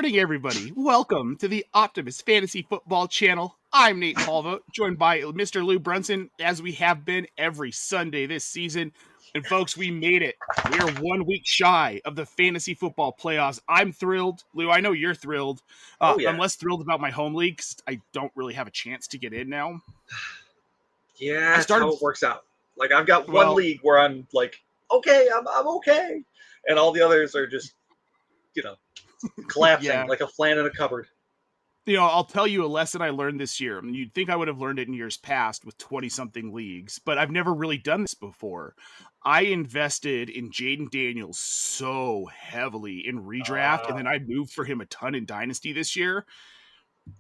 morning, everybody. Welcome to the Optimus Fantasy Football Channel. I'm Nate Polvogt, joined by Mr. Lou Brunson, as we have been every Sunday this season. And folks, we made it. We are 1 week shy of the fantasy football playoffs. I'm thrilled. Lou, I know you're thrilled. Oh, yeah. I'm less thrilled about my home league because I don't really have a chance to get in now. Yeah, that's how it works out. Like, I've got one league where I'm like, okay, I'm okay. And all the others are just, collapsing like a flan in a cupboard. I'll tell you a lesson I learned this year. I mean, you'd think I would have learned it in years past with 20-something leagues, but I've never really done this before. I invested in Jaden Daniels so heavily in redraft, and then I moved for him a ton in Dynasty this year.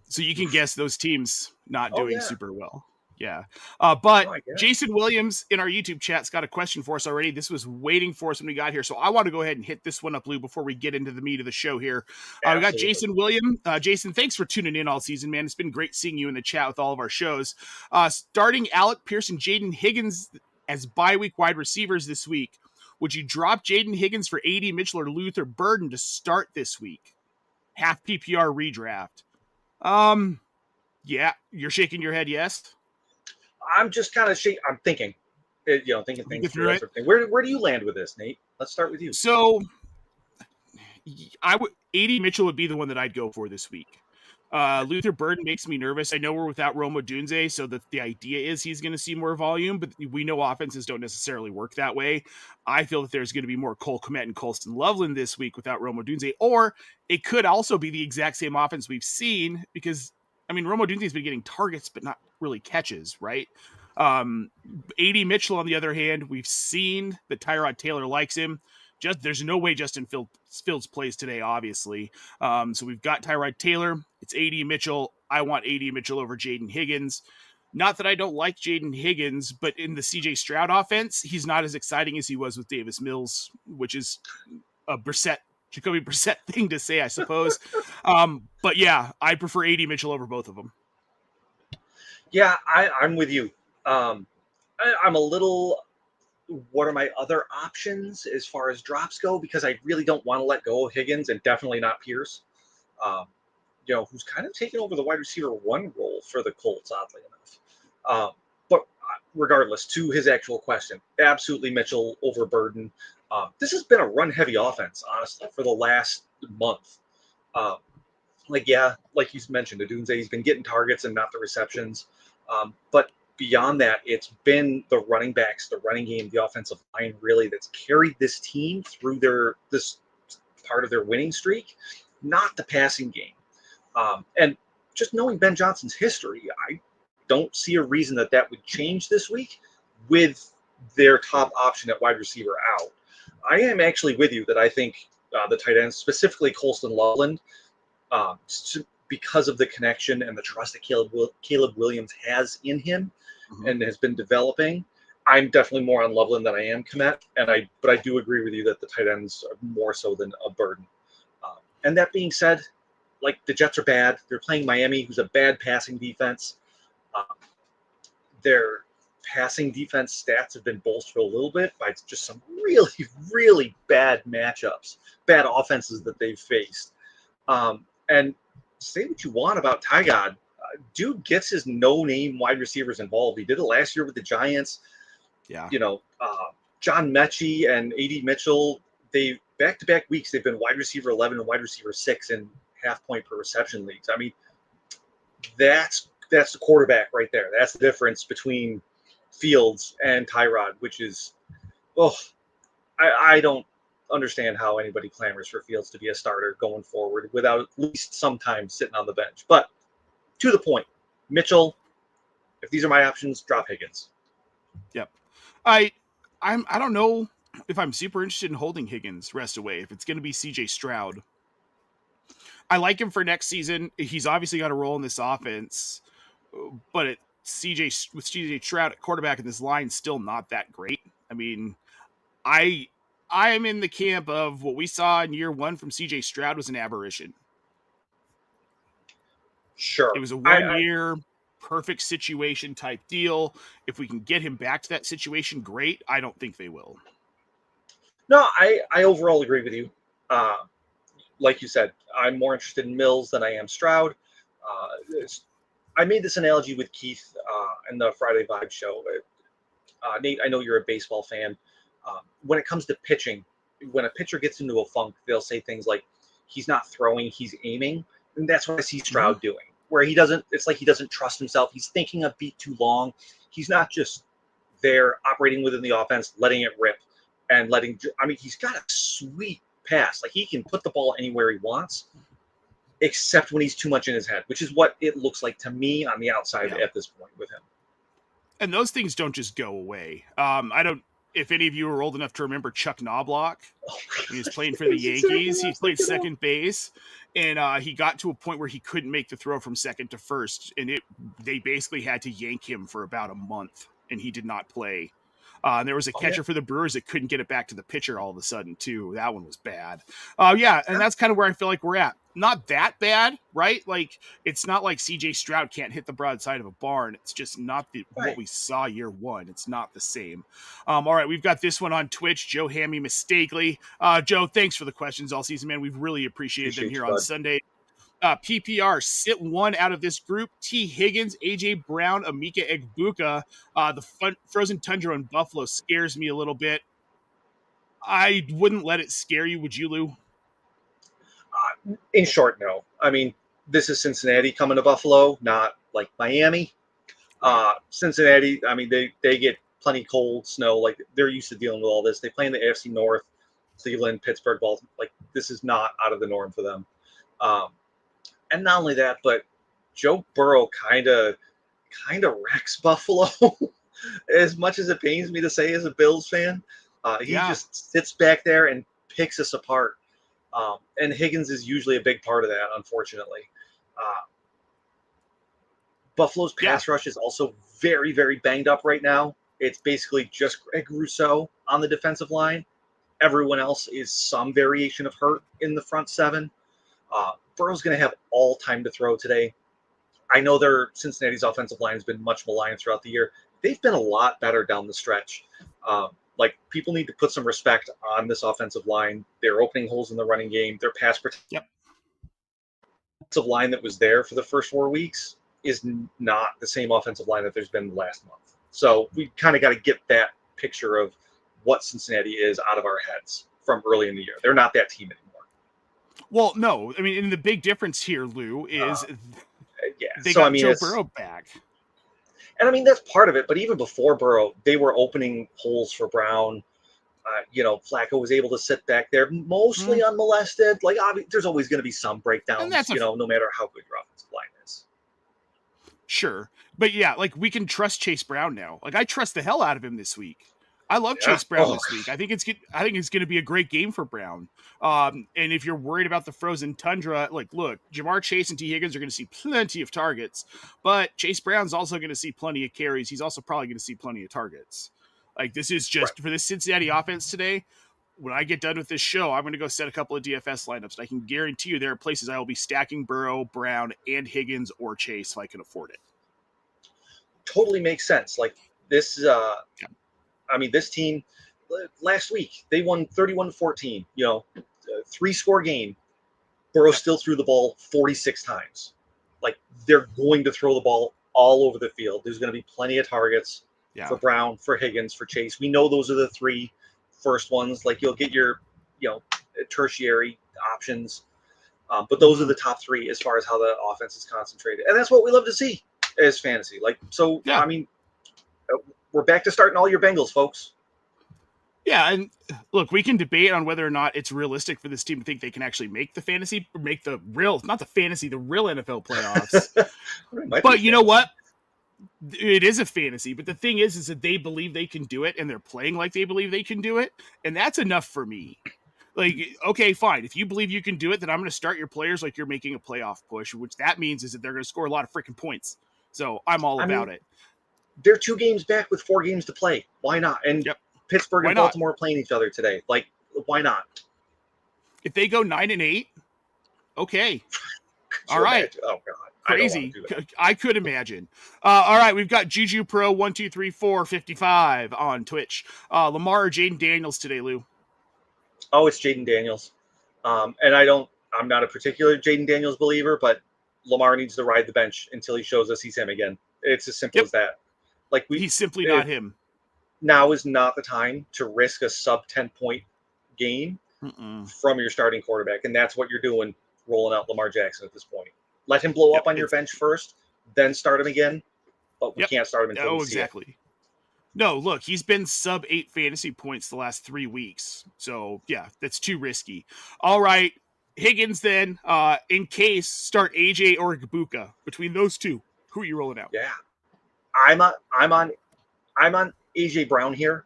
So you can guess those teams not doing super well. Yeah. But Jason Williams in our YouTube chat's got a question for us already. This was waiting for us when we got here. So I want to go ahead and hit this one up, Lou, before we get into the meat of the show here. We got Jason Williams. Jason, thanks for tuning in all season, man. It's been great seeing you in the chat with all of our shows. Starting Alec Pierce and Jaden Higgins as bye-week wide receivers this week. Would you drop Jaden Higgins for AD Mitchell or Luther Burden to start this week? Half PPR redraft. Yeah, you're shaking your head, yes? I'm just kind of I'm thinking things through. Where do you land with this, Nate? Let's start with you. So, AD Mitchell would be the one that I'd go for this week. Luther Burden makes me nervous. I know we're without Rome Odunze, so the idea is he's going to see more volume, but we know offenses don't necessarily work that way. I feel that there's going to be more Cole Kmet and Colston Loveland this week without Rome Odunze, or it could also be the exact same offense we've seen because, I mean, Rome Odunze's been getting targets, but not really catches, right? AD Mitchell, on the other hand, we've seen that Tyrod Taylor likes him. There's no way Justin Fields plays today, obviously. So we've got Tyrod Taylor. It's AD Mitchell. I want AD Mitchell over Jaden Higgins. Not that I don't like Jaden Higgins, but in the CJ Stroud offense, he's not as exciting as he was with Davis Mills, which is a Jacoby Brissett thing to say, I suppose. But yeah, I prefer AD Mitchell over both of them. Yeah, I'm with you. I'm a little, what are my other options as far as drops go? Because I really don't want to let go of Higgins and definitely not Pierce, who's kind of taken over the wide receiver one role for the Colts, oddly enough. But regardless, to his actual question, absolutely Mitchell over Burden. This has been a run-heavy offense, honestly, for the last month. Like you mentioned, Odunze's been getting targets and not the receptions. But beyond that, it's been the running backs, the running game, the offensive line, really, that's carried this team through this part of their winning streak, not the passing game. And just knowing Ben Johnson's history, I don't see a reason that would change this week with their top option at wide receiver out. I am actually with you that I think the tight ends, specifically Colston Loveland, because of the connection and the trust that Caleb Williams has in him and has been developing, I'm definitely more on Loveland than I am Kmet. But I do agree with you that the tight ends are more so than a Burden. And that being said, like, the Jets are bad. They're playing Miami, who's a bad passing defense. Their passing defense stats have been bolstered a little bit by just some really, really bad matchups, bad offenses that they've faced. And say what you want about Tygod. Dude gets his no-name wide receivers involved. He did it last year with the Giants. Yeah. John Mechie and AD Mitchell, they back-to-back weeks, they've been wide receiver 11 and wide receiver 6 in half-point per reception leagues. I mean, that's the quarterback right there. That's the difference between Fields and Tyrod, which is, I don't understand how anybody clamors for Fields to be a starter going forward without at least sometimes sitting on the bench. But to the point, Mitchell, if these are my options, drop Higgins. Yep. I don't know if I'm super interested in holding Higgins rest away, if it's going to be CJ Stroud. I like him for next season. He's obviously got a role in this offense, but CJ Stroud at quarterback in this line still not that great. I mean, I am in the camp of what we saw in year one from CJ Stroud was an aberration. Sure. It was a 1 year perfect situation type deal. If we can get him back to that situation, great. I don't think they will. No, I overall agree with you. like you said, I'm more interested in Mills than I am Stroud. I made this analogy with Keith in the Friday Vibe show. Nate, I know you're a baseball fan. When it comes to pitching, when a pitcher gets into a funk, they'll say things like, he's not throwing, he's aiming. And that's what I see Stroud doing, where it's like he doesn't trust himself. He's thinking a beat too long. He's not just there operating within the offense, letting it rip and he's got a sweet pass. Like, he can put the ball anywhere he wants, except when he's too much in his head, which is what it looks like to me on the outside at this point with him. And those things don't just go away. If any of you are old enough to remember Chuck Knobloch, he was playing for the Yankees. He played second base, and he got to a point where he couldn't make the throw from second to first, and they basically had to yank him for about a month, and he did not play. And there was a catcher for the Brewers that couldn't get it back to the pitcher all of a sudden, too. That one was bad. And that's kind of where I feel like we're at. Not that bad, right? Like, it's not like C.J. Stroud can't hit the broadside of a barn. It's just not what we saw year one. It's not the same. All right, we've got this one on Twitch. Joe Hammy Mistakenly. Joe, thanks for the questions all season, man. We've really appreciated them here on Sunday. PPR, sit one out of this group. T. Higgins, A.J. Brown, Amika Egbuka. The frozen tundra in Buffalo scares me a little bit. I wouldn't let it scare you, would you, Lou? In short, no. I mean, this is Cincinnati coming to Buffalo, not like Miami. Cincinnati, I mean, they get plenty cold, snow. Like, they're used to dealing with all this. They play in the AFC North, Cleveland, Pittsburgh, Baltimore. Like, this is not out of the norm for them. And not only that, but Joe Burrow kind of wrecks Buffalo. As much as it pains me to say as a Bills fan, he just sits back there and picks us apart. And Higgins is usually a big part of that, unfortunately. Buffalo's pass rush is also very, very banged up right now. It's basically just Greg Rousseau on the defensive line. Everyone else is some variation of hurt in the front seven. Burrow's going to have all time to throw today. I know Cincinnati's offensive line has been much maligned throughout the year. They've been a lot better down the stretch. People need to put some respect on this offensive line. They're opening holes in the running game. Their pass protection offensive line that was there for the first 4 weeks is not the same offensive line that there's been last month. So we kind of got to get that picture of what Cincinnati is out of our heads from early in the year. They're not that team anymore. Well, no. I mean, and the big difference here, Lou, is they got Joe Burrow back. And I mean, that's part of it. But even before Burrow, they were opening holes for Brown. Flacco was able to sit back there mostly unmolested. Like, there's always going to be some breakdowns, no matter how good your offensive line is. Sure. But yeah, like, we can trust Chase Brown now. Like, I trust the hell out of him this week. I love Chase Brown this week. I think it's going to be a great game for Brown. And if you're worried about the frozen tundra, like, look, Jamar Chase and T. Higgins are going to see plenty of targets, but Chase Brown's also going to see plenty of carries. He's also probably going to see plenty of targets. Like, this is just for the Cincinnati offense today. When I get done with this show, I'm going to go set a couple of DFS lineups. I can guarantee you there are places I will be stacking Burrow, Brown, and Higgins or Chase if I can afford it. Totally makes sense. Like, this this team last week, they won 31-14, 3-score game. Burrow still threw the ball 46 times. Like, they're going to throw the ball all over the field. There's going to be plenty of targets for Brown, for Higgins, for Chase. We know those are the three first ones. Like, you'll get your, tertiary options. But those are the top three as far as how the offense is concentrated. And that's what we love to see as fantasy. I mean, we're back to starting all your Bengals, folks. Yeah, and look, we can debate on whether or not it's realistic for this team to think they can actually make the real NFL playoffs. But you know what? It is a fantasy. But the thing is that they believe they can do it, and they're playing like they believe they can do it, and that's enough for me. Like, okay, fine. If you believe you can do it, then I'm going to start your players like you're making a playoff push, which that means is that they're going to score a lot of freaking points. So I'm all about it. They're 2 games back with 4 games to play. Why not? And Pittsburgh and Baltimore are playing each other today. Like, why not? If they go 9-8, okay. All right. Oh, God. Crazy. I could imagine. All right. We've got Juju Pro 12345 on Twitch. Lamar or Jaden Daniels today, Lou? Oh, it's Jaden Daniels. And I don't I'm not a particular Jaden Daniels believer, but Lamar needs to ride the bench until he shows us he's him again. It's as simple Yep. as that. Like He's simply not him. Now is not the time to risk a sub 10-point game from your starting quarterback, and that's what you're doing, rolling out Lamar Jackson at this point. Let him blow up on your bench first, then start him again. But we can't start him until we see exactly. it. No, look, he's been sub 8 fantasy points the last 3 weeks. So, yeah, that's too risky. All right, Higgins then, in case, start AJ or Ibuka. Between those two, who are you rolling out? Yeah. I'm on AJ Brown here.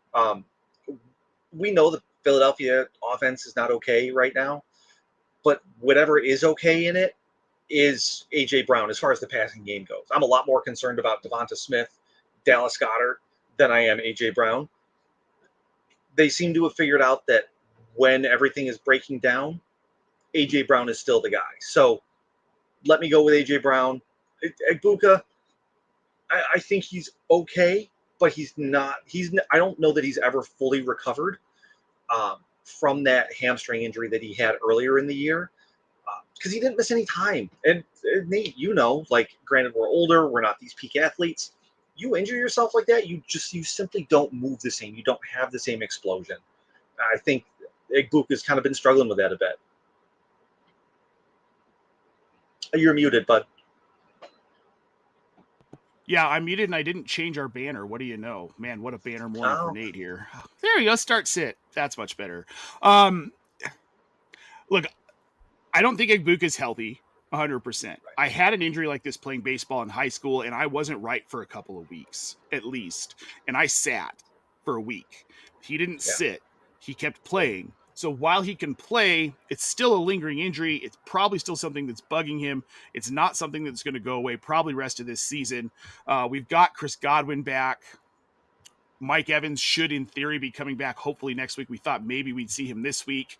We know the Philadelphia offense is not okay right now, but whatever is okay in it is AJ Brown as far as the passing game goes. I'm a lot more concerned about Devonta Smith, Dallas Goedert than I am AJ Brown. They seem to have figured out that when everything is breaking down, AJ Brown is still the guy. So let me go with AJ Brown. Ibuka, I think he's okay, but he's not. I don't know that he's ever fully recovered from that hamstring injury that he had earlier in the year, because he didn't miss any time. And Nate, like, granted, we're older, we're not these peak athletes. You injure yourself like that, you simply don't move the same. You don't have the same explosion. I think Ibuka's kind of been struggling with that a bit. You're muted, bud. Yeah, I'm muted and I didn't change our banner. What do you know? Man, what a banner morning for Nate here. There we go. Start sit. That's much better. Look, I don't think Ibuka's healthy 100%. Right. I had an injury like this playing baseball in high school, and I wasn't right for a couple of weeks, at least. And I sat for a week. He didn't sit. He kept playing. So while he can play, it's still a lingering injury. It's probably still something that's bugging him. It's not something that's going to go away probably rest of this season. We've got Chris Godwin back. Mike Evans should, in theory, be coming back hopefully next week. We thought maybe we'd see him this week.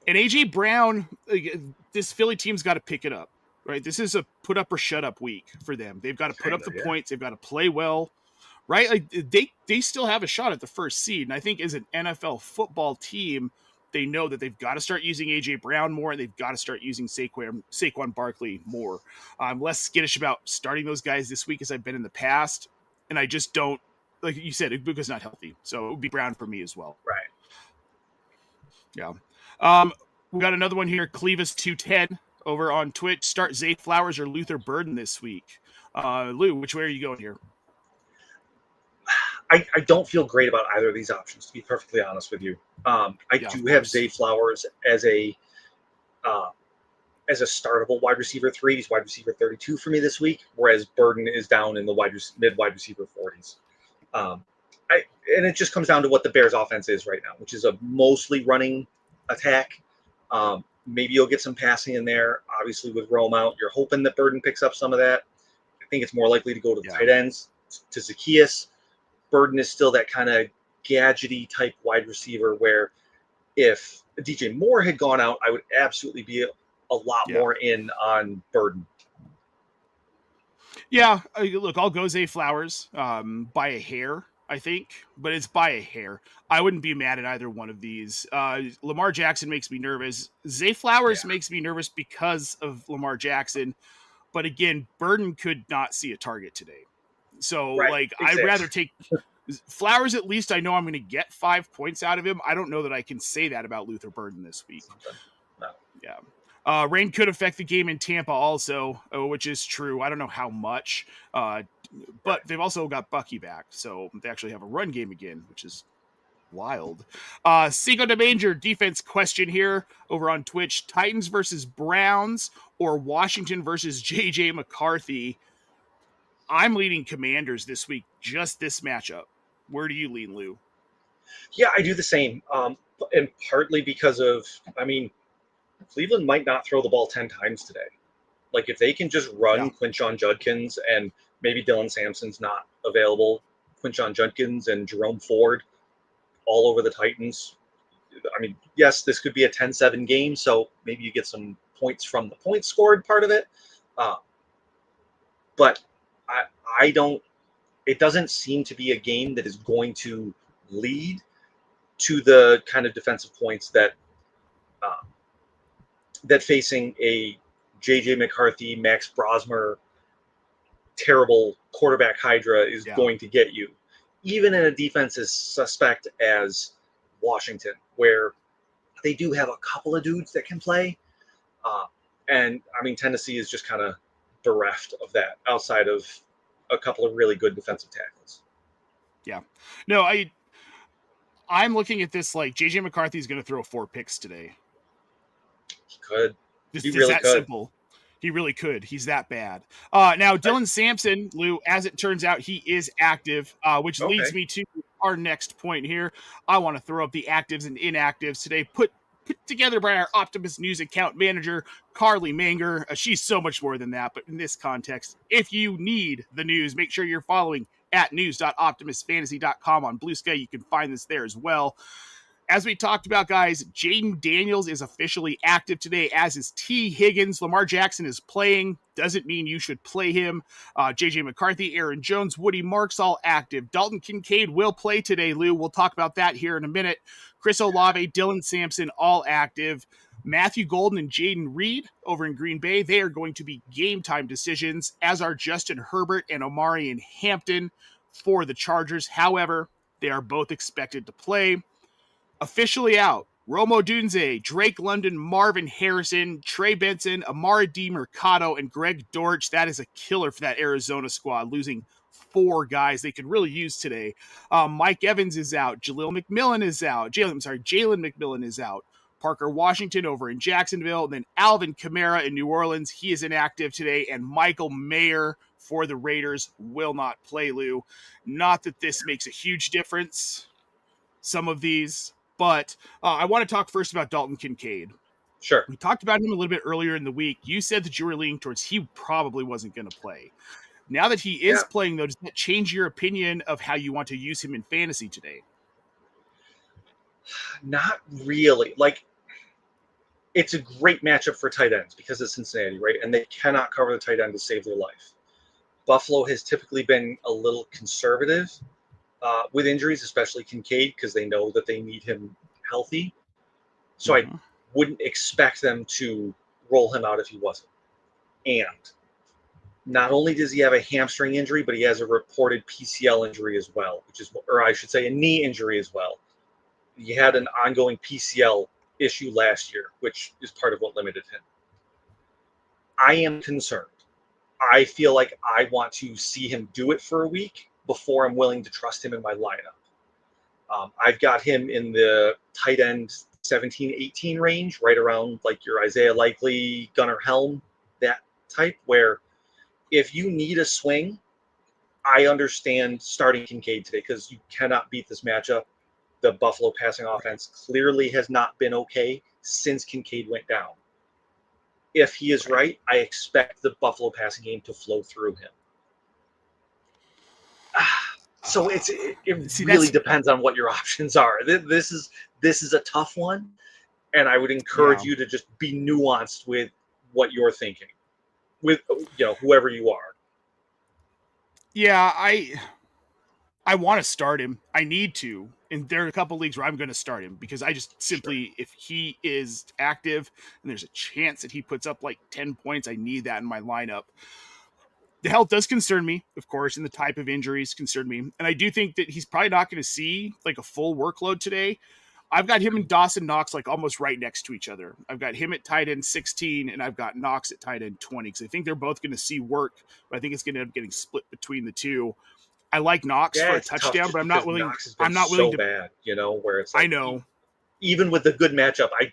And A.J. Brown, this Philly team's got to pick it up, right? This is a put up or shut up week for them. They've got to put up the points. They've got to play well, right? Like they still have a shot at the first seed. And I think as an NFL football team, they know that they've got to start using A.J. Brown more, and they've got to start using Saquon Barkley more. I'm less skittish about starting those guys this week as I've been in the past, and I just don't, like you said, Ibuka's not healthy, so it would be Brown for me as well. Right. Yeah. We got another one here, Clevis210 over on Twitch. Start Zay Flowers or Luther Burden this week. Lou, which way are you going here? I don't feel great about either of these options, to be perfectly honest with you. I do have Zay Flowers as a startable wide receiver 3. He's wide receiver 32 for me this week, whereas Burden is down in the mid wide receiver 40s. And it just comes down to what the Bears offense is right now, which is a mostly running attack. Maybe you'll get some passing in there. Obviously, with Rome out, you're hoping that Burden picks up some of that. I think it's more likely to go to the tight ends, to Zacchaeus. Burden is still that kind of gadgety type wide receiver where if DJ Moore had gone out, I would absolutely be a lot more in on Burden. Yeah, look, I'll go Zay Flowers by a hair, I think, but it's by a hair. I wouldn't be mad at either one of these. Lamar Jackson makes me nervous. Zay Flowers makes me nervous because of Lamar Jackson. But again, Burden could not see a target today. So, exactly. I'd rather take Flowers. At least I know I'm going to get 5 points out of him. I don't know that I can say that about Luther Burden this week. No. Yeah. Rain could affect the game in Tampa also, which is true. I don't know how much, but they've also got Bucky back, so they actually have a run game again, which is wild. Cinco de Manger defense question here over on Twitch. Titans versus Browns or Washington versus J.J. McCarthy. I'm leading Commanders this week, just this matchup. Where do you lean, Lou? Yeah, I do the same, and partly because of, Cleveland might not throw the ball 10 times today. Like, if they can just run Quinshon Judkins and maybe Dylan Sampson's not available, Quinshon Judkins and Jerome Ford all over the Titans. Yes, this could be a 10-7 game, so maybe you get some points from the points scored part of it. But it doesn't seem to be a game that is going to lead to the kind of defensive points that that facing a J.J. McCarthy, Max Brosmer, terrible quarterback hydra is going to get you, even in a defense as suspect as Washington, where they do have a couple of dudes that can play. And I mean, Tennessee is just kind of bereft of that outside of a couple of really good defensive tackles. Yeah. No, I'm looking at this like J.J. McCarthy is going to throw 4 picks today. He could. It's really that could. simple. He really could. He's that bad. Now, Dylan Sampson, Lou, as it turns out, he is active, which leads me to our next point here. I want to throw up the actives and inactives today, put together by our Optimus News account manager, Carly Manger. She's so much more than that, but in this context, if you need the news, make sure you're following at news.optimusfantasy.com on Blue Sky. You can find this there as well. As we talked about, guys, Jaden Daniels is officially active today, as is T. Higgins. Lamar Jackson is playing. Doesn't mean you should play him. J.J. McCarthy, Aaron Jones, Woody Marks all active. Dalton Kincaid will play today, Lou. We'll talk about that here in a minute. Chris Olave, Dylan Sampson, all active. Matthew Golden and Jaden Reed over in Green Bay, they are going to be game time decisions, as are Justin Herbert and Omarion Hampton for the Chargers. However, they are both expected to play. Officially out, Rome Odunze, Drake London, Marvin Harrison, Trey Benson, Amara DiMercado, and Greg Dortch. That is a killer for that Arizona squad, losing 4 guys they could really use today. Mike Evans is out. Jalen McMillan is out. Parker Washington over in Jacksonville. And then Alvin Kamara in New Orleans. He is inactive today. And Michael Mayer for the Raiders will not play, Lou. Not that this makes a huge difference, some of these. But I want to talk first about Dalton Kincaid. Sure. We talked about him a little bit earlier in the week. You said that you were leaning towards he probably wasn't going to play. Now that he is playing, though, does that change your opinion of how you want to use him in fantasy today? Not really. Like, it's a great matchup for tight ends because it's Cincinnati, right? And they cannot cover the tight end to save their life. Buffalo has typically been a little conservative with injuries, especially Kincaid, because they know that they need him healthy. So I wouldn't expect them to roll him out if he wasn't. And not only does he have a hamstring injury, but he has a reported PCL injury as well, or I should say a knee injury as well. He had an ongoing PCL issue last year, which is part of what limited him. I am concerned. I feel like I want to see him do it for a week before I'm willing to trust him in my lineup. I've got him in the tight end 17-18 range, right around like your Isaiah Likely, Gunnar Helm, that type, where if you need a swing, I understand starting Kincaid today because you cannot beat this matchup. The Buffalo passing offense clearly has not been okay since Kincaid went down. If he is right, I expect the Buffalo passing game to flow through him. So it really depends on what your options are. This is a tough one, and I would encourage you to just be nuanced with what you're thinking, with whoever you are. Yeah, I want to start him. I need to. And there are a couple leagues where I'm going to start him because I just simply, if he is active and there's a chance that he puts up like 10 points, I need that in my lineup. The health does concern me, of course, and the type of injuries concern me. And I do think that he's probably not going to see like a full workload today. I've got him and Dawson Knox like almost right next to each other. I've got him at tight end 16 and I've got Knox at tight end 20 because I think they're both going to see work, but I think it's going to end up getting split between the two. I like Knox for a touchdown, but I'm not willing. I'm not willing to. Bad, where it's like, I know. Even with the good matchup, I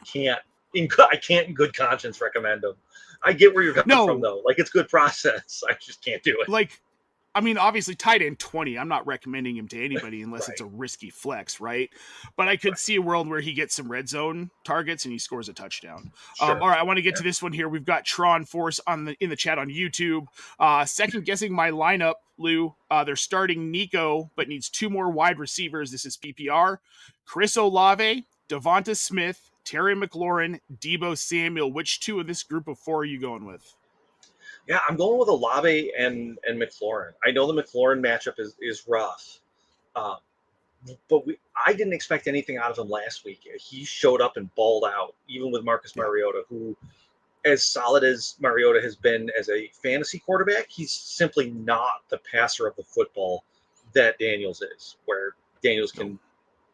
can't. I can't in good conscience recommend him. I get where you're coming from, though. Like, it's good process. I just can't do it. Like, I mean, obviously, tight end 20, I'm not recommending him to anybody unless it's a risky flex, right? But I could see a world where he gets some red zone targets and he scores a touchdown. Sure. All right, I want to get to this one here. We've got Tron Force in the chat on YouTube. Second guessing my lineup, Lou. They're starting Nico, but needs 2 more wide receivers. This is PPR. Chris Olave, Devonta Smith, Terry McLaurin, Deebo Samuel. Which 2 of this group of 4 are you going with? Yeah, I'm going with Olave and McLaurin. I know the McLaurin matchup is rough. but I didn't expect anything out of him last week. He showed up and balled out, even with Marcus Yeah. Mariota, who, as solid as Mariota has been as a fantasy quarterback, he's simply not the passer of the football that Daniels is, where Daniels No. can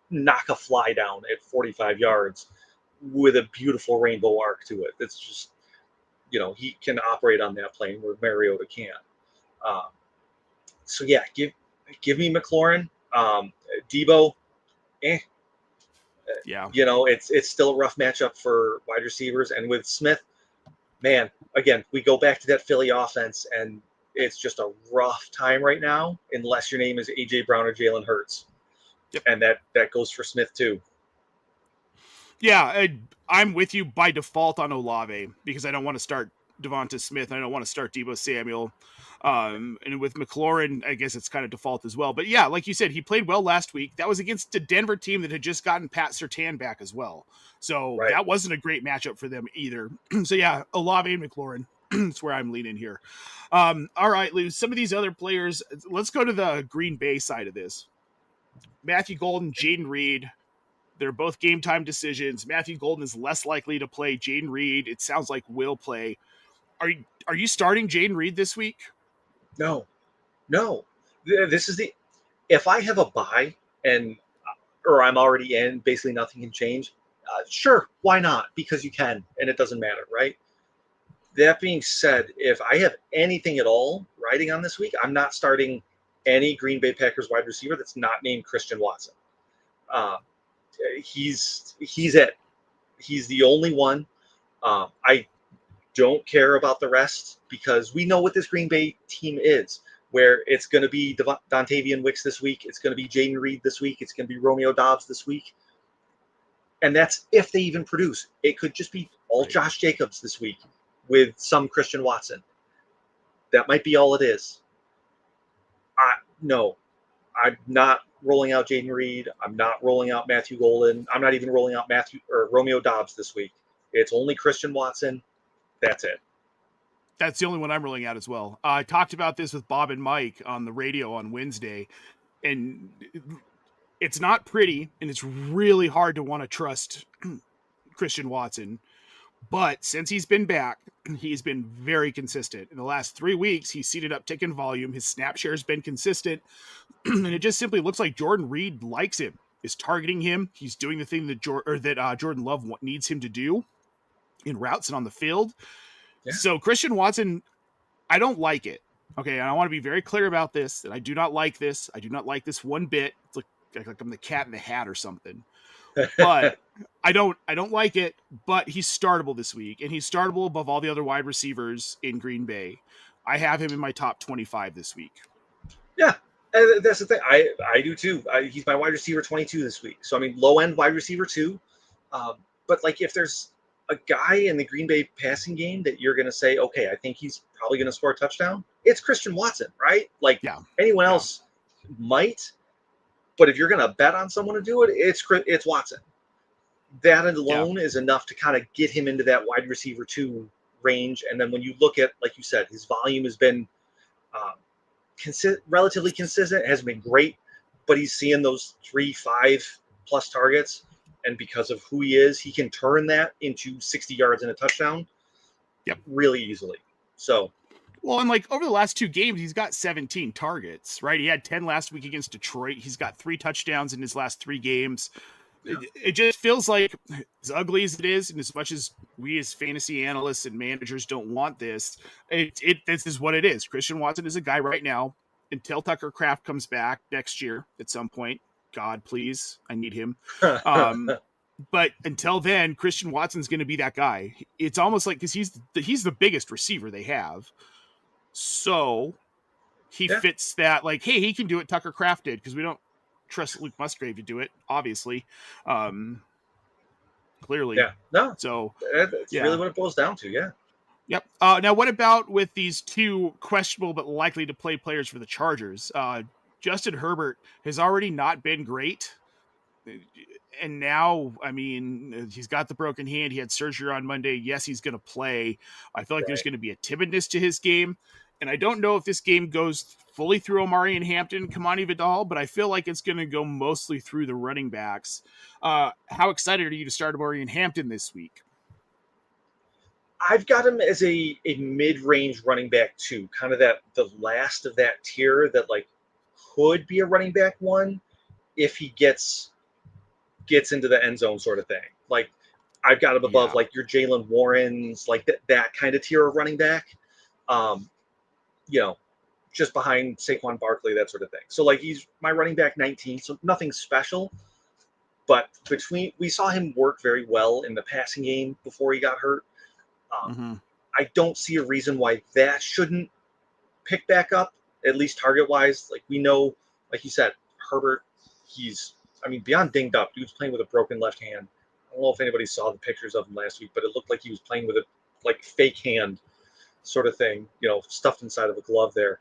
knock a fly down at 45 yards with a beautiful rainbow arc to it. It's just, he can operate on that plane where Mariota can't. Um, so yeah, give me McLaurin. Debo, eh. Yeah. It's still a rough matchup for wide receivers, and with Smith, man, again, we go back to that Philly offense, and it's just a rough time right now, unless your name is AJ Brown or Jalen Hurts, Yep. and that goes for Smith too. Yeah, I'm with you by default on Olave because I don't want to start Devonta Smith and I don't want to start Deebo Samuel. And with McLaurin, I guess it's kind of default as well. But yeah, like you said, he played well last week. That was against a Denver team that had just gotten Pat Surtain back as well. So Right. that wasn't a great matchup for them either. So yeah, Olave and McLaurin. That's where I'm leaning here. All right, Lou, some of these other players, let's go to the Green Bay side of this. Matthew Golden, Jaden Reed, they're both game time decisions. Matthew Golden is less likely to play. Jaden Reed, it sounds like, will play. Are you starting Jaden Reed this week? No, no. This is the if I have a buy and or I'm already in, basically nothing can change. Sure, why not? Because you can, and it doesn't matter, right? That being said, if I have anything at all riding on this week, I'm not starting any Green Bay Packers wide receiver that's not named Christian Watson. Uh, he's it. He's the only one. I don't care about the rest because we know what this Green Bay team is. Where it's going to be Dontavian Wicks this week, it's going to be Jaden Reed this week, it's going to be Romeo Doubs this week, and that's if they even produce. It could just be all Josh Jacobs this week with some Christian Watson. That might be all it is. No, I'm not rolling out Jaden Reed. I'm not rolling out Matthew Golden. I'm not even rolling out Matthew or Romeo Doubs this week. It's only Christian Watson. That's it. That's the only one I'm rolling out as well. I talked about this with Bob and Mike on the radio on Wednesday, and it's not pretty, and it's really hard to want to trust Christian Watson. But since he's been back, he's been very consistent. In the last 3 weeks, he's seen an uptick in volume. His snap share has been consistent. And it just simply looks like Jordan Reed likes him, is targeting him. He's doing the thing that Jordan Love needs him to do in routes and on the field. Yeah. So Christian Watson, I don't like it. Okay, and I want to be very clear about this, that I do not like this. I do not like this one bit. It's like I'm the cat in the hat or something. But I don't like it, but he's startable this week, and he's startable above all the other wide receivers in Green Bay. I have him in my top 25 this week. Yeah, that's the thing. I do too. He's my wide receiver 22 this week. So I mean, low end wide receiver too. But like, if there's a guy in the Green Bay passing game that you're going to say, okay, I think he's probably going to score a touchdown, it's Christian Watson, right? Like, anyone else might, but if you're going to bet on someone to do it, it's Watson. That alone is enough to kind of get him into that wide receiver 2 range. And then when you look at, like you said, his volume has been relatively consistent. It hasn't been great, but he's seeing those 3-5 plus targets. And because of who he is, he can turn that into 60 yards and a touchdown really easily. So, well, and like over the last 2 games, he's got 17 targets, right? He had 10 last week against Detroit. He's got 3 touchdowns in his last 3 games. Yeah. It just feels like, as ugly as it is, and as much as we as fantasy analysts and managers don't want this, this is what it is. Christian Watson is a guy right now, until Tucker Kraft comes back next year at some point. God, please, I need him. But until then, Christian Watson's going to be that guy. It's almost like, because he's the biggest receiver they have. So he fits that, like, hey, he can do what Tucker Kraft did, because we don't trust Luke Musgrave to do it, obviously. Clearly. Yeah. No. So that's really what it boils down to. Yeah. Yep. Now, what about with these 2 questionable but likely to play players for the Chargers? Justin Herbert has already not been great. And now, I mean, he's got the broken hand. He had surgery on Monday. Yes, he's going to play. I feel like there's going to be a timidness to his game. And I don't know if this game goes fully through Omari and Hampton, Kamani Vidal, but I feel like it's going to go mostly through the running backs. How excited are you to start Omari and Hampton this week? I've got him as a mid-range running back too, kind of the last of that tier that like could be a running back one if he gets into the end zone sort of thing. Like I've got him above like your Jalen Warrens, like that kind of tier of running back. Just behind Saquon Barkley, that sort of thing. So like he's my running back 19, so nothing special. But we saw him work very well in the passing game before he got hurt. I don't see a reason why that shouldn't pick back up, at least target-wise. Like we know, like you said, Herbert, beyond dinged up. Dude's playing with a broken left hand. I don't know if anybody saw the pictures of him last week, but it looked like he was playing with a like fake hand sort of thing, stuffed inside of a glove there.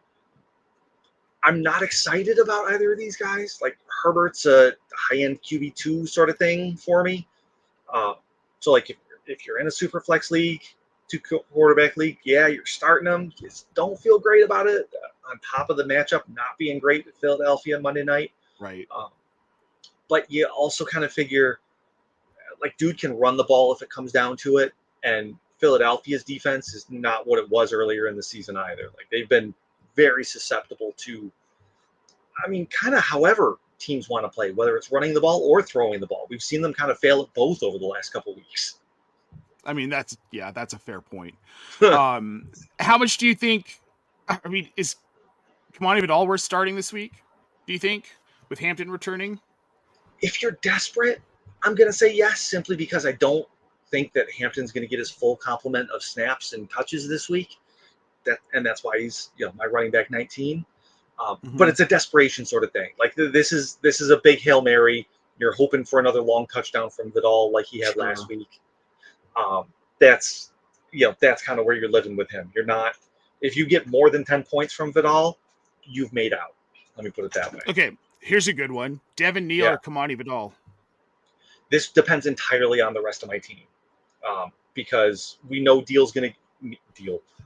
I'm not excited about either of these guys. Like Herbert's a high-end QB2 sort of thing for me. So like if you're in a super flex league, 2-quarterback league, yeah, you're starting them. You just don't feel great about it. On top of the matchup not being great at Philadelphia Monday night. Right. But you also kind of figure, like, dude can run the ball if it comes down to it. And Philadelphia's defense is not what it was earlier in the season either. Like, they've been very susceptible to, kind of however teams want to play, whether it's running the ball or throwing the ball. We've seen them kind of fail at both over the last couple of weeks. That's a fair point. How much do you think, is Kamani Vidal worth starting this week, do you think, with Hampton returning? If you're desperate, I'm going to say yes, simply because I don't think that Hampton's going to get his full complement of snaps and touches this week. That's why he's my running back 19. But it's a desperation sort of thing. Like this is a big Hail Mary. You're hoping for another long touchdown from Vidal like he had last week. That's kind of where you're living with him. You're not, if you get more than 10 points from Vidal, you've made out. Let me put it that way. Okay, here's a good one. Devin Neal or Kamani Vidal? This depends entirely on the rest of my team. Because we know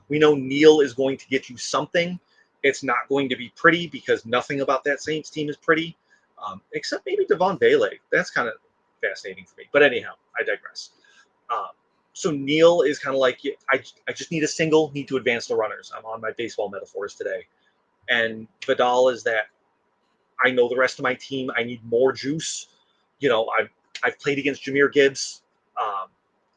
we know Neal is going to get you something. It's not going to be pretty because nothing about that Saints team is pretty, except maybe Devon Bailey. That's kind of fascinating for me. But anyhow, I digress. So Neal is kind of like, I just need a single, need to advance the runners. I'm on my baseball metaphors today. And Vidal is that I know the rest of my team. I need more juice. I've played against Jahmyr Gibbs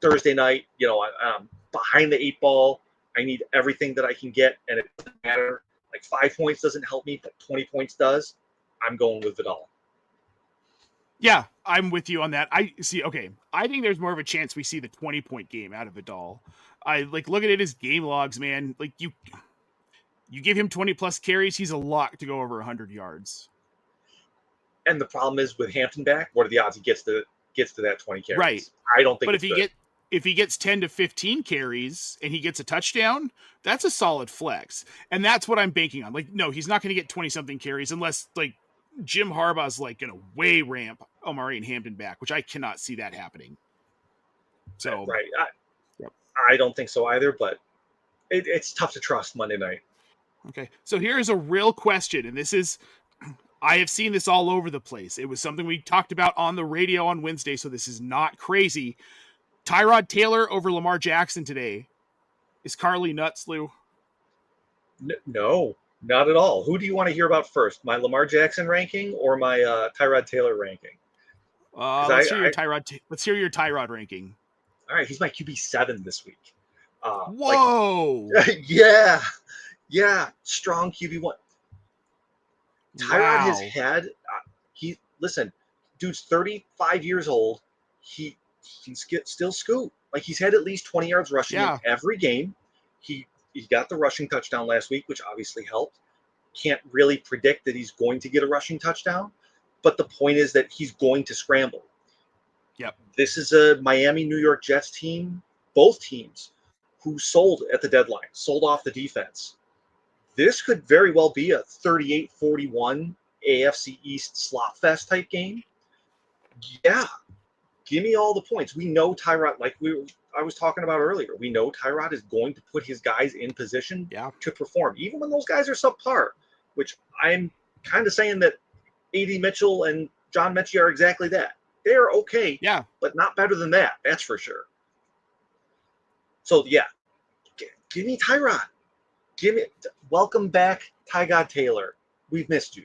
Thursday night. I'm behind the 8 ball. I need everything that I can get, and it doesn't matter. Like 5 points doesn't help me, but 20 points does. I'm going with Vidal. Yeah, I'm with you on that. I think there's more of a chance we see the 20-point game out of Vidal. I looking at his game logs, man. Like you give him 20 plus carries, he's a lock to go over 100 yards. And the problem is with Hampton back, what are the odds he gets to that 20 carries? Right. I don't think. But if he gets 10 to 15 carries and he gets a touchdown, that's a solid flex. And that's what I'm banking on. Like, no, he's not going to get 20-something carries unless, like, Jim Harbaugh's, like, going to way ramp Omari and Hampton back, which I cannot see that happening. So, right. I don't think so either, but it's tough to trust Monday night. Okay. So here's a real question, and this is, I have seen this all over the place. It was something we talked about on the radio on Wednesday, so this is not crazy. Tyrod Taylor over Lamar Jackson today. Is Carly nuts, Lou? No, not at all. Who do you want to hear about first? My Lamar Jackson ranking or my Tyrod Taylor ranking? Let's hear your Tyrod ranking. All right, he's my QB7 this week. Whoa! Yeah, strong QB1. Tyrod has had dude's 35 years old. He can still scoot. Like he's had at least 20 yards rushing in every game. He got the rushing touchdown last week, which obviously helped. Can't really predict that he's going to get a rushing touchdown, but the point is that he's going to scramble. Yep. This is a Miami New York Jets team, both teams, who sold at the deadline, sold off the defense. This could very well be a 38-41 AFC East slot fest type game. Yeah. Give me all the points. We know Tyrod, I was talking about earlier, we know Tyrod is going to put his guys in position to perform. Even when those guys are subpar, which I'm kind of saying that A.D. Mitchell and John Mechie are exactly that. They're okay, Yeah. but not better than that. That's for sure. So, yeah, give me Tyrod. Welcome back, Ty God Taylor. We've missed you.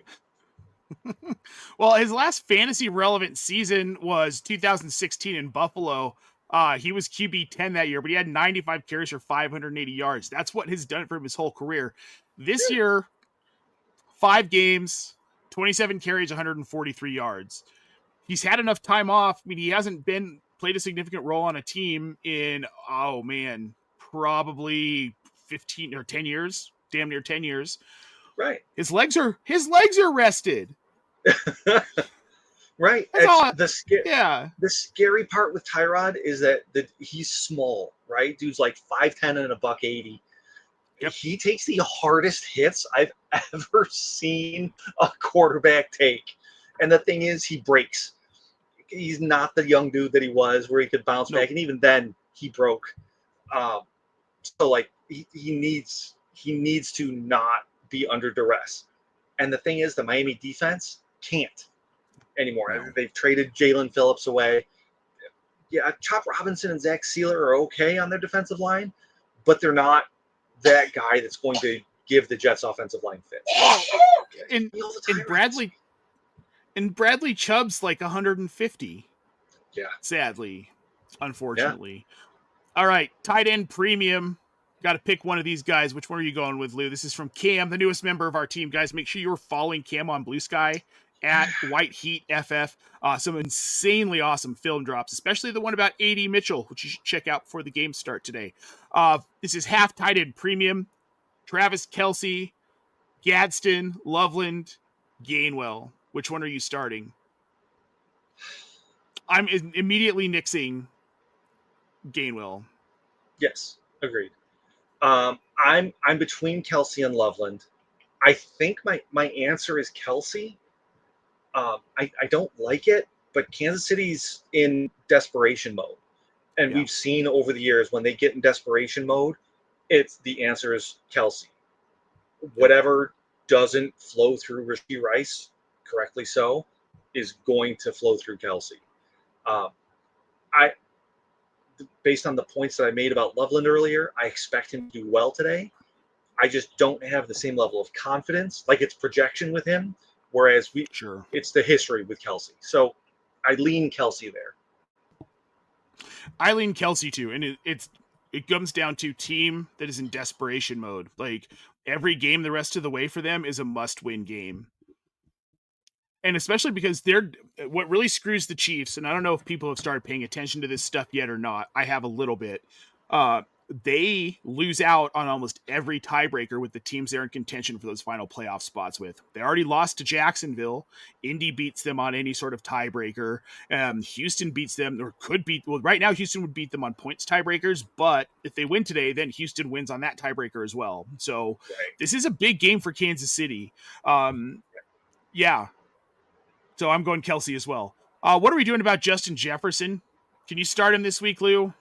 Well, his last fantasy relevant season was 2016 in Buffalo. He was QB 10 that year, but he had 95 carries for 580 yards. That's what he's done for him his whole career. This year, 5 games, 27 carries, 143 yards. He's had enough time off. I mean, he hasn't played a significant role on a team in, probably 15 or 10 years, damn near 10 years. Right. His legs are rested. Right. That's all. The scary part with Tyrod is that he's small, right? Dude's like 5'10" and $180. Yep. He takes the hardest hits I've ever seen a quarterback take. And the thing is, he breaks. He's not the young dude that he was where he could bounce back. And even then, he broke. So, like, he needs to not be under duress. And the thing is, the Miami defense can't anymore. No. They've traded Jalen Phillips away. Yeah, Chop Robinson and Zach Sealer are okay on their defensive line, but they're not that guy that's going to give the Jets offensive line fit. And Bradley Chubb's like 150. Yeah. Sadly. Unfortunately. Yeah. All right. Tight end premium. Got to pick one of these guys. Which one are you going with, Lou? This is from Cam, the newest member of our team. Guys, make sure you're following Cam on Blue Sky at White Heat FF. Some insanely awesome film drops, especially the one about A.D. Mitchell, which you should check out before the games start today. This is half tight end premium. Travis Kelce, Gadsden, Loveland, Gainwell. Which one are you starting? I'm immediately nixing Gainwell. Yes, agreed. I'm between Kelce and Loveland. I think my answer is Kelce. I don't like it, but Kansas City's in desperation mode. And we've seen over the years when they get in desperation mode, the answer is Kelce. Whatever doesn't flow through Rashee Rice, correctly so, is going to flow through Kelce. Based on the points that I made about Loveland earlier, I expect him to do well today. I just don't have the same level of confidence, like it's projection with him, whereas it's the history with Kelce. So I lean Kelce there. I lean Kelce too, and it comes down to team that is in desperation mode. Like every game the rest of the way for them is a must-win game. And especially because what really screws the Chiefs, and I don't know if people have started paying attention to this stuff yet or not. I have a little bit. They lose out on almost every tiebreaker with the teams they're in contention for those final playoff spots with. They already lost to Jacksonville. Indy beats them on any sort of tiebreaker. Houston beats them, or could beat. Well, right now Houston would beat them on points tiebreakers, but if they win today, then Houston wins on that tiebreaker as well. So This is a big game for Kansas City. Yeah. So I'm going Kelce as well. What are we doing about Justin Jefferson? Can you start him this week, Lou?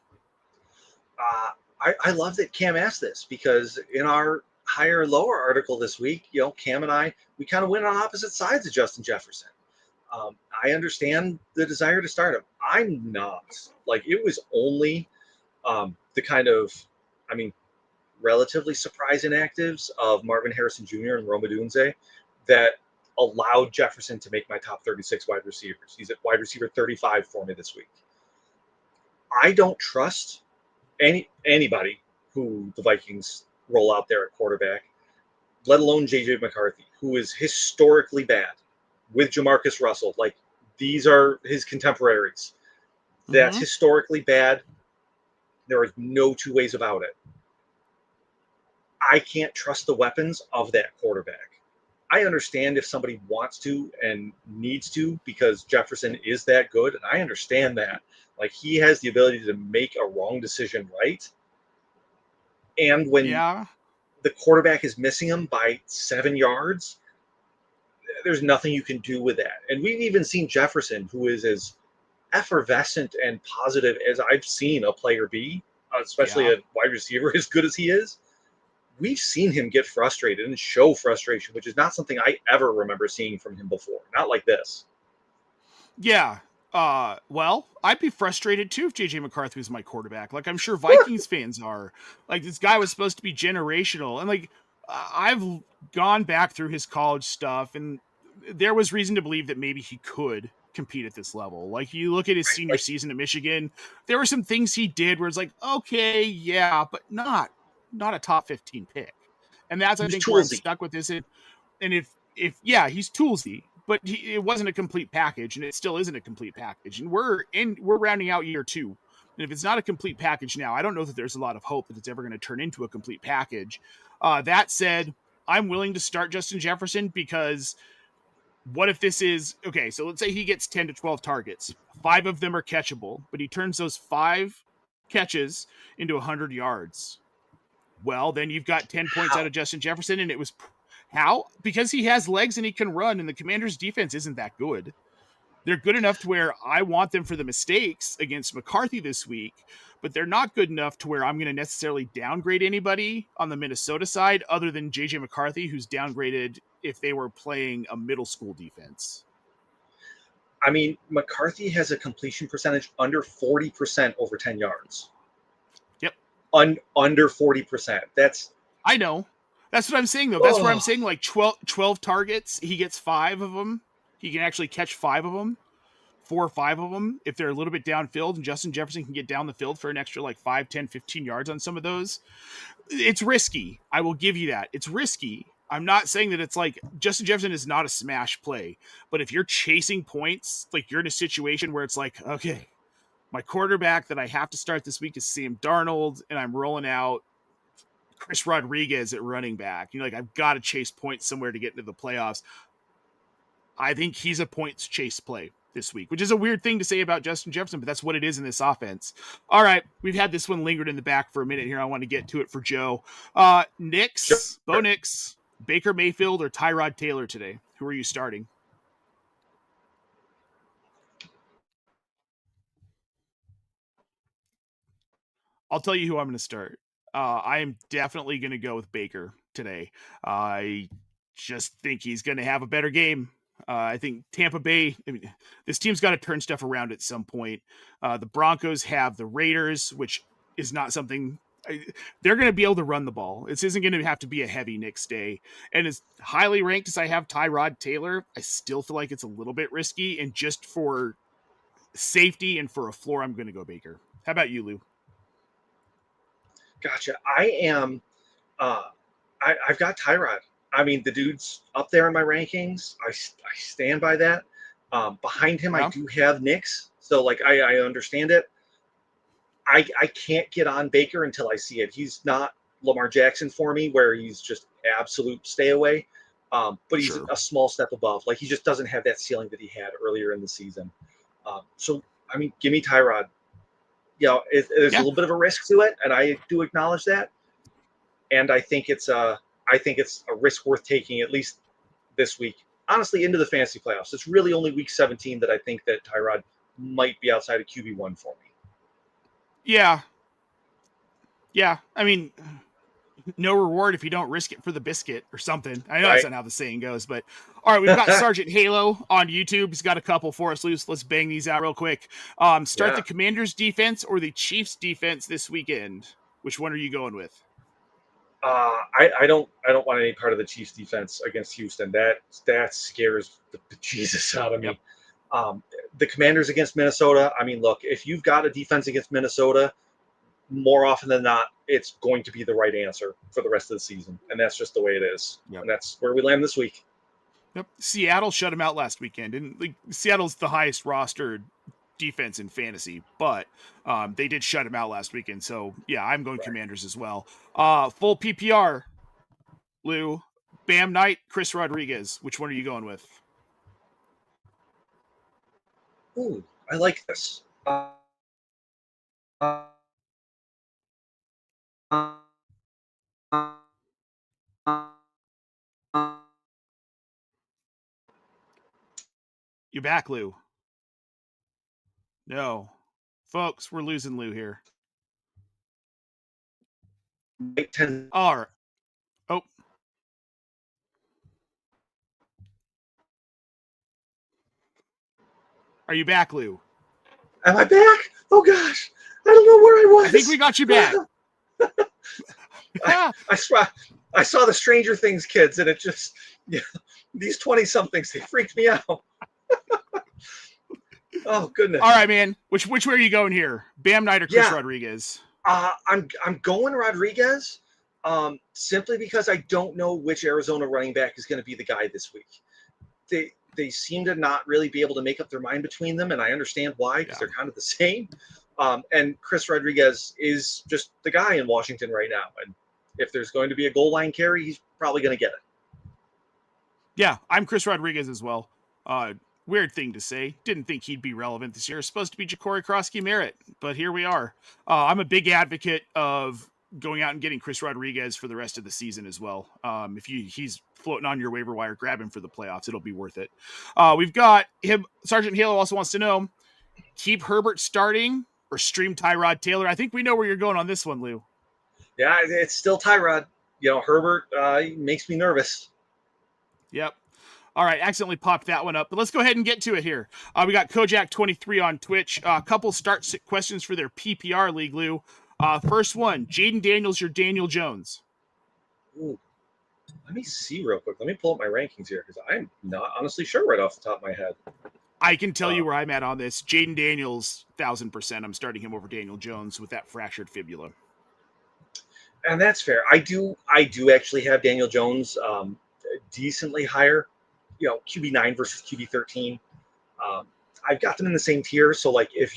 I love that Cam asked this because in our higher and lower article this week, Cam and I, we kind of went on opposite sides of Justin Jefferson. I understand the desire to start him. I'm not. Like, it was only the kind of, relatively surprise inactives of Marvin Harrison Jr. and Rome Odunze that allowed Jefferson to make my top 36 wide receivers. He's at wide receiver 35 for me this week. I don't trust anybody who the Vikings roll out there at quarterback, let alone J.J. McCarthy, who is historically bad with Jamarcus Russell. Like, these are his contemporaries. That's historically bad. There are no two ways about it. I can't trust the weapons of that quarterback. I understand if somebody wants to and needs to because Jefferson is that good, and I understand that. Like, he has the ability to make a wrong decision right. And when the quarterback is missing him by 7 yards, there's nothing you can do with that. And we've even seen Jefferson, who is as effervescent and positive as I've seen a player be, especially a wide receiver as good as he is. we've seen him get frustrated and show frustration, which is not something I ever remember seeing from him before. Not like this. Yeah. Well, I'd be frustrated too if JJ McCarthy was my quarterback. Like, I'm sure Vikings fans are. Like, this guy was supposed to be generational. And, like, I've gone back through his college stuff, and there was reason to believe that maybe he could compete at this level. Like, you look at his senior Like, season at Michigan, there were some things he did where it's like, okay, yeah, but not a top 15 pick. And that's, he I was think, where I'm toolsy. stuck with this. And if yeah, he's toolsy, but it wasn't a complete package, and it still isn't a complete package. And we're rounding out year 2, and if it's not a complete package now, I don't know that there's a lot of hope that it's ever going to turn into a complete package. That said, I'm willing to start Justin Jefferson, because what if this is okay? So let's say he gets 10 to 12 targets, 5 of them are catchable, but he turns those 5 catches into 100 yards. Well, then you've got 10 points out How? of Justin Jefferson, and it was how? Because he has legs and he can run, and the Commanders' defense isn't that good. They're good enough to where I want them for the mistakes against McCarthy this week, but they're not good enough to where I'm going to necessarily downgrade anybody on the Minnesota side other than JJ McCarthy, who's downgraded if they were playing a middle school defense. I mean, McCarthy has a completion percentage under 40% over 10 yards. Yep. Under 40%. That's, I know. That's what I'm saying, though. That's where I'm oh, saying, like, 12 targets, he gets 5 of them. He can actually catch 5 of them. 4 or 5 of them if they're a little bit downfield, and Justin Jefferson can get down the field for an extra like 5, 10, 15 yards on some of those. It's risky. I will give you that. It's risky. I'm not saying that it's like Justin Jefferson is not a smash play, but if you're chasing points, like you're in a situation where it's like, okay, my quarterback that I have to start this week is Sam Darnold, and I'm rolling out Chris Rodriguez at running back. You're like, I've got to chase points somewhere to get into the playoffs. I think he's a points chase play this week, which is a weird thing to say about Justin Jefferson, but that's what it is in this offense. All right, we've had this one lingered in the back for a minute here. I want to get to it for Joe. sure. Bo Nix, Baker Mayfield, or Tyrod Taylor today? Who are you starting? I'll tell you who I'm going to start. I am definitely going to go with Baker today. I just think he's going to have a better game. I think Tampa Bay, I mean, this team's got to turn stuff around at some point. The Broncos have the Raiders, which is not something they're going to be able to run the ball. This isn't going to have to be a heavy Knicks day. And as highly ranked as I have Tyrod Taylor, I still feel like it's a little bit risky. And just for safety and for a floor, I'm going to go Baker. How about you, Lou? Gotcha. I am. I've got Tyrod. I mean, the dude's up there in my rankings. I stand by that. Behind him, I Yeah, do have Knicks. So, like, I understand it. I can't get on Baker until I see it. He's not Lamar Jackson for me, where he's just absolute stay away. But he's sure. a small step above. Like, he just doesn't have that ceiling that he had earlier in the season. So, I mean, give me Tyrod. There's a Yeah, little bit of a risk to it, and I do acknowledge that. And I think it's a risk worth taking at least this week. Honestly, into the fantasy playoffs. It's really only week 17 that I think that Tyrod might be outside of QB1 for me. yeah, yeah. I mean, no reward if you don't risk it for the biscuit or something. I know that's Right? not how the saying goes, but all right, we've got Sergeant Halo on YouTube. He's got a couple for us, loose. Let's bang these out real quick. Start the Yeah. Commanders defense or the Chiefs defense this weekend. Which one are you going with? I don't want any part of the Chiefs defense against Houston. That scares the Jesus out of Yep. me. Um, the Commanders against Minnesota. I mean, look, if you've got a defense against Minnesota, more often than not, it's going to be the right answer for the rest of the season, and that's just the way it is. Yep. And that's where we land this week. Yep. Seattle shut him out last weekend, and like Seattle's the highest rostered defense in fantasy, but they did shut him out last weekend. So yeah, I'm going Right. Commanders as well. Full PPR, Lou, Bam Knight, Chris Rodriguez. Which one are you going with? Ooh, I like this. Uh, You back, Lou? No, folks, we're losing Lou here. Mike 10. All right. Are you back, Lou? Am I back? Oh gosh, I don't know where I was. I think we got you back. I saw the Stranger Things kids, and it just, these 20-somethings, they freaked me out. Oh goodness. All right, man. Which way are you going here? Bam Knight or Chris Rodriguez? I'm going Rodriguez, simply because I don't know which Arizona running back is going to be the guy this week. They seem to not really be able to make up their mind between them, and I understand why, because they're kind of the same. And Chris Rodriguez is just the guy in Washington right now, and if there's going to be a goal line carry, he's probably going to get it. Yeah, I'm Chris Rodriguez as well. Weird thing to say. Didn't think he'd be relevant this year. It's supposed to be Ja'Cory Krosky-Merritt, but here we are. I'm a big advocate of going out and getting Chris Rodriguez for the rest of the season as well. If he's floating on your waiver wire, grab him for the playoffs. It'll be worth it. We've got him. Sergeant Halo also wants to know, keep Herbert starting or stream Tyrod Taylor. I think we know where you're going on this one, Lou. Yeah, it's still Tyrod. Herbert makes me nervous. Yep. All right, accidentally popped that one up, but let's go ahead and get to it here. We got Kojak23 on Twitch. A couple start questions for their PPR league, Lou. First one, Jaden Daniels or Daniel Jones? Ooh. Let me see real quick. Let me pull up my rankings here, because I'm not honestly sure right off the top of my head. I can tell you where I'm at on this. Jaden Daniels, 1,000%. I'm starting him over Daniel Jones with that fractured fibula. And that's fair. I do actually have Daniel Jones decently higher. QB9 versus QB13. I've got them in the same tier. So, like, if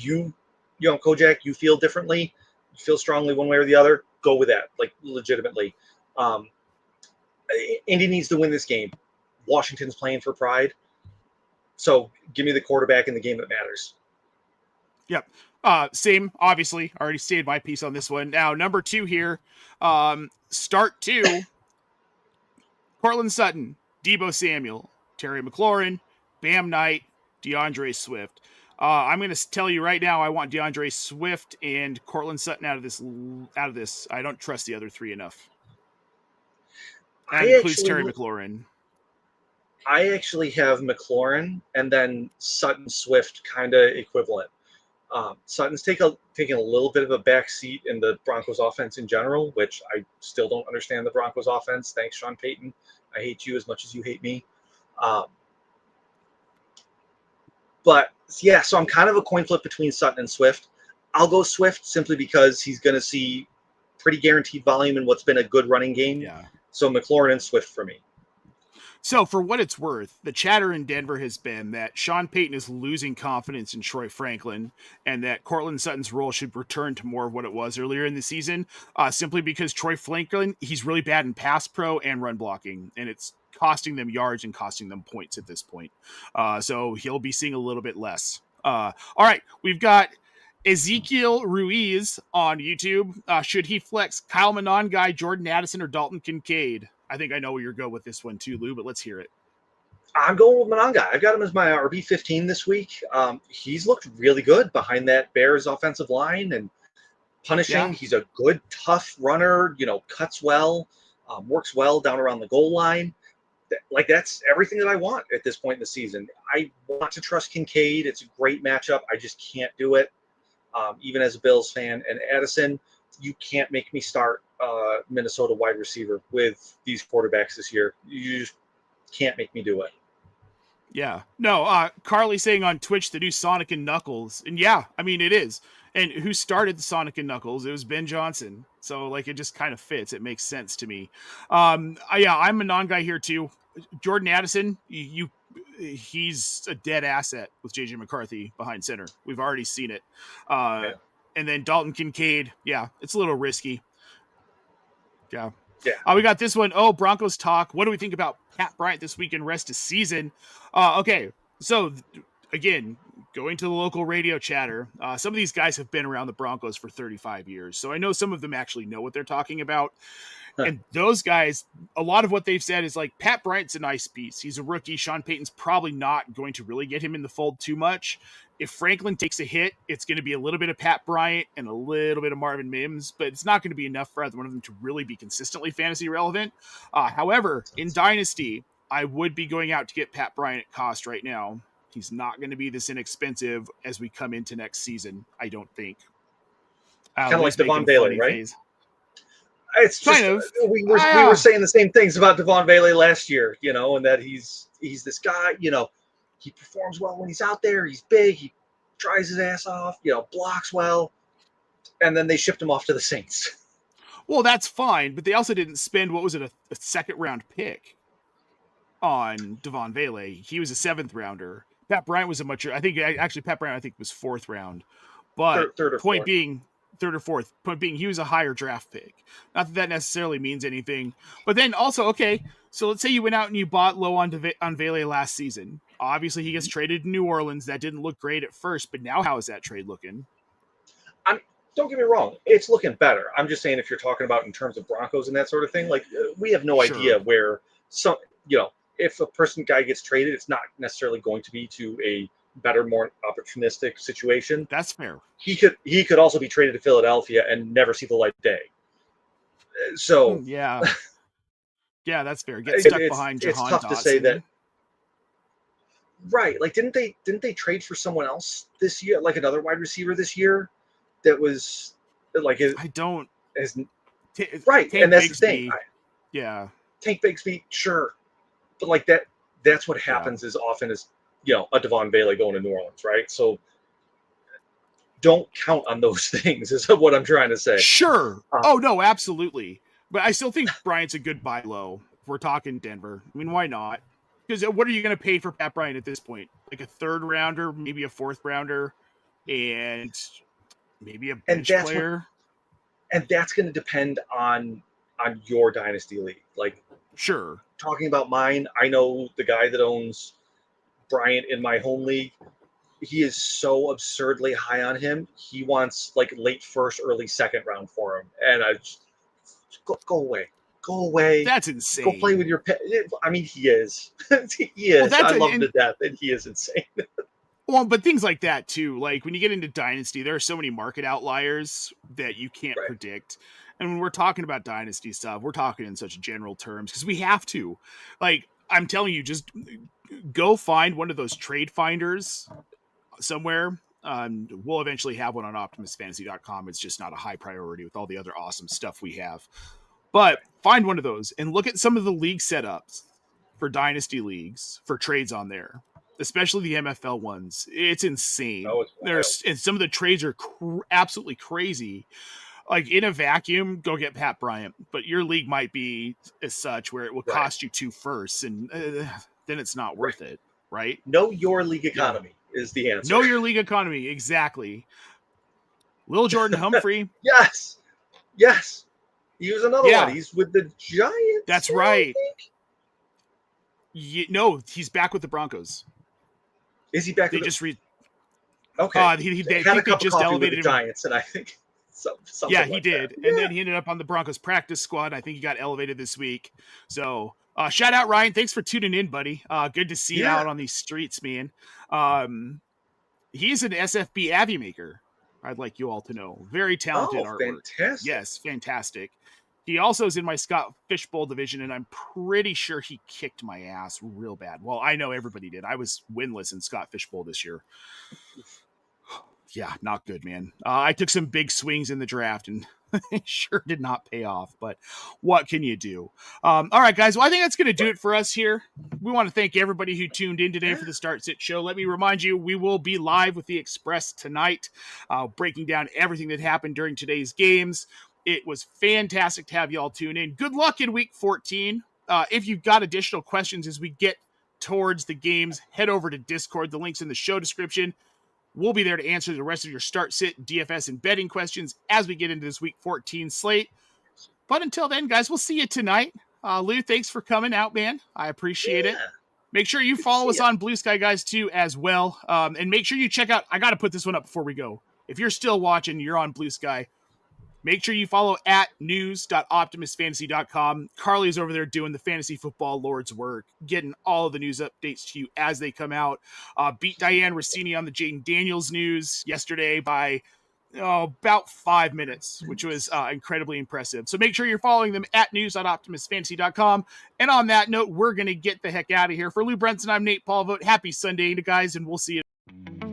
Kojak, you feel differently, you feel strongly one way or the other, go with that, like, legitimately. Indy needs to win this game. Washington's playing for pride. So, give me the quarterback in the game that matters. Yep. Same, obviously. Already stated my piece on this one. Now, number 2 here. Start 2. Cortland Sutton, Deebo Samuel, Terry McLaurin, Bam Knight, DeAndre Swift. I'm going to tell you right now, I want DeAndre Swift and Cortland Sutton out of this. I don't trust the other 3 enough. That includes Terry McLaurin. I actually have McLaurin and then Sutton Swift kind of equivalent. Sutton's taking a little bit of a back seat in the Broncos offense in general, which I still don't understand the Broncos offense. Thanks, Sean Payton. I hate you as much as you hate me. But yeah, so I'm kind of a coin flip between Sutton and Swift. I'll go Swift simply because he's going to see pretty guaranteed volume in what's been a good running game. Yeah. So McLaurin and Swift for me. So for what it's worth, the chatter in Denver has been that Sean Payton is losing confidence in Troy Franklin and that Cortland Sutton's role should return to more of what it was earlier in the season, simply because Troy Franklin, he's really bad in pass pro and run blocking, and it's costing them yards and costing them points at this point. So he'll be seeing a little bit less. All right, we've got Ezekiel Ruiz on YouTube. Should he flex Kyle Monangai, Jordan Addison, or Dalton Kincaid? I think I know where you're going with this one too, Lou, but let's hear it. I'm going with Monangai. I've got him as my RB15 this week. He's looked really good behind that Bears offensive line and punishing. Yeah. He's a good, tough runner, cuts well, works well down around the goal line. That's everything that I want at this point in the season. I want to trust Kincaid. It's a great matchup. I just can't do it, even as a Bills fan. And Addison, you can't make me start Minnesota wide receiver with these quarterbacks this year. You just can't make me do it. Yeah. No, Carly saying on Twitch the new Sonic and Knuckles. And yeah, I mean, it is. And who started the Sonic and Knuckles? It was Ben Johnson. So, it just kind of fits. It makes sense to me. Yeah, I'm a non-guy here, too. Jordan Addison, he's a dead asset with J.J. McCarthy behind center. We've already seen it. Yeah. And then Dalton Kincaid, yeah, it's a little risky. Yeah. Yeah. We got this one. Broncos talk. What do we think about Pat Bryant this week and rest of season? Okay. So, again, going to the local radio chatter, some of these guys have been around the Broncos for 35 years. So I know some of them actually know what they're talking about. And those guys, a lot of what they've said is Pat Bryant's a nice piece. He's a rookie. Sean Payton's probably not going to really get him in the fold too much. If Franklin takes a hit, it's going to be a little bit of Pat Bryant and a little bit of Marvin Mims, but it's not going to be enough for either one of them to really be consistently fantasy relevant. However, in Dynasty, I would be going out to get Pat Bryant at cost right now. He's not going to be this inexpensive as we come into next season, I don't think. Kind of like Lou's making Devon Bailey, funny right? face. It's just Kind of. we were saying the same things about Devon Bailey last year, and that he's this guy, he performs well when he's out there. He's big. He tries his ass off, blocks well, and then they shipped him off to the Saints. Well, that's fine, but they also didn't spend, what was it, a second-round pick on Devon Bailey. He was a 7th rounder. Pat Bryant was Pat Bryant was 4th round. But third or point fourth. being, 3rd or 4th, point being, he was a higher draft pick. Not that that necessarily means anything. But then also, okay, so let's say you went out and you bought low on Bailey last season. Obviously, he gets traded to New Orleans. That didn't look great at first, but now how is that trade looking? Don't get me wrong, it's looking better. I'm just saying, if you're talking about in terms of Broncos and that sort of thing, like, we have no idea where if a guy gets traded, it's not necessarily going to be to a better, more opportunistic situation. That's fair. He could also be traded to Philadelphia and never see the light of day. So yeah, that's fair. Get stuck behind Jahan It's tough Dotson. to say that. Right? Like, didn't they trade for someone else this year, like another wide receiver this year? That was like I don't. Right, Tank and that's Bigsby, the thing. Yeah, Tank Bigsby, sure, but like that's what happens as often as a Devon Bailey going to New Orleans, right? So don't count on those things. Is what I'm trying to say. Sure. Oh no, absolutely. But I still think Bryant's a good buy low. If we're talking Denver. I mean, why not? Because what are you going to pay for Pat Bryant at this point? Like a 3rd rounder, maybe a 4th rounder, and maybe a bench player. And that's going to depend on your dynasty league. Like, sure. Talking about mine, I know the guy that owns Bryant in my home league. He is so absurdly high on him. He wants like late 1st, early 2nd round for him, and I just go away. That's insane. Go play with your pet. I mean, he is. He is. Well, I love him to death, and he is insane. Well, but things like that too. Like when you get into Dynasty, there are so many market outliers that you can't predict. And when we're talking about Dynasty stuff, we're talking in such general terms because we have to. Like, I'm telling you, just go find one of those trade finders somewhere. We'll eventually have one on OptimusFantasy.com. It's just not a high priority with all the other awesome stuff we have. But find one of those and look at some of the league setups for Dynasty leagues for trades on there. Especially the MFL ones. It's insane. And some of the trades are absolutely crazy. Like, in a vacuum, go get Pat Bryant. But your league might be as such where it will cost you 2 firsts, and then it's not worth it, right? Know your league economy is the answer. Know your league economy, exactly. Lil Jordan Humphrey. Yes. He was another one. He's with the Giants. That's right. No, he's back with the Broncos. Is he back? They just okay. They had a cup of coffee with the Giants, and I think something. Yeah, he did, and then he ended up on the Broncos practice squad. I think he got elevated this week. So, shout out Ryan. Thanks for tuning in, buddy. Good to see you out on these streets, man. He's an SFB Avi maker. I'd like you all to know. Very talented artwork. Fantastic. Yes, fantastic. He also is in my Scott Fishbowl division, and I'm pretty sure he kicked my ass real bad. Well, I know everybody did. I was winless in Scott Fishbowl this year. Yeah, not good, man. I took some big swings in the draft, and it sure did not pay off. But what can you do? All right, guys. Well, I think that's going to do it for us here. We want to thank everybody who tuned in today for the Start Sit Show. Let me remind you, we will be live with the Express tonight, breaking down everything that happened during today's games. It was fantastic to have you all tune in. Good luck in week 14. If you've got additional questions as we get towards the games, head over to Discord. The link's in the show description. We'll be there to answer the rest of your start, sit, DFS, and betting questions as we get into this week 14 slate. But until then, guys, we'll see you tonight. Lou, thanks for coming out, man. I appreciate it. Make sure you follow us on Blue Sky, guys, too, as well. And make sure you check out, I got to put this one up before we go. If you're still watching, you're on Blue Sky. Make sure you follow at news.optimusfantasy.com. Carly's over there doing the fantasy football Lord's work, getting all of the news updates to you as they come out. Beat Diane Rossini on the Jaden Daniels news yesterday by about 5 minutes, which was incredibly impressive. So make sure you're following them at news.optimistfantasy.com. And on that note, we're going to get the heck out of here. For Lou Brunson, I'm Nate Polvogt. Happy Sunday, guys, and we'll see you.